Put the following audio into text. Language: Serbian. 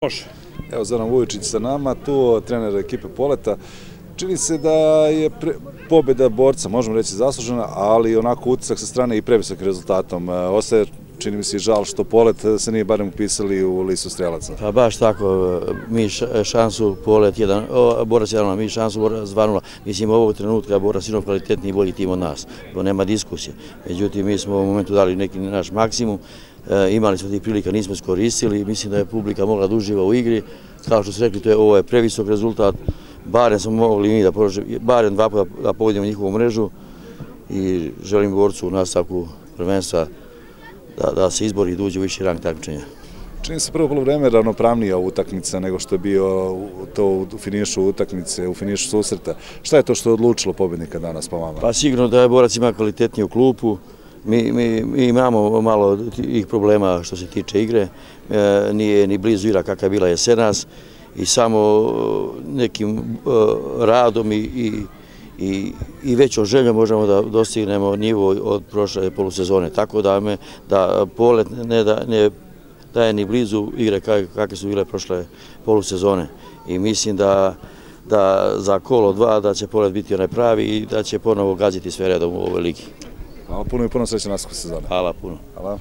Može. Evo Zoran Vujočić sa nama, tu trener ekipe Poleta. Čini se da je pobjeda borca, možemo reći, zaslužena, ali onako utisak sa strane i previsok rezultatom. Ostaje, čini mi se, žal što Polet se nije barem upisali u listu strelaca. Pa baš tako, mi šansu Polet 1, borac 1, mi šansu borac 2-0. Mislim, ovog trenutka borac Sinov kvalitetniji i bolji tim od nas, to nema diskusije. Međutim, mi smo u momentu dali neki naš maksimum, imali smo tih prilika, nismo iskoristili, mislim da je publika mogla da uživa u igri. Kao što su rekli, ovo je previsok rezultat, barem smo mogli mi da barem 2 puta da pogodimo njihovu mrežu i želim borcu u nastavku prvenstva da se izbori i da uđe u viši rang takmičenja. Čini se prvo polovreme ravnopravnija utakmica nego što je bio to u finišu utakmice, u finišu susreta. Šta je to što je odlučilo pobjednika danas po vama? Pa sigurno da je borac ima kvalitetniju klupu. Mi imamo malo tih problema što se tiče igre, nije ni blizu igra kakva je bila jesenas i samo nekim radom i većom željom možemo da dostignemo nivo od prošle polusezone. Tako da Polet ne daje ni blizu igre kakve su bile prošle polusezone i mislim da za kolo 2 da će Polet biti onaj pravi i da će ponovo gaziti sve redom u ovoj ligi. Hvala puno i puno sreće nastavku sezone. Hvala puno. Hvala.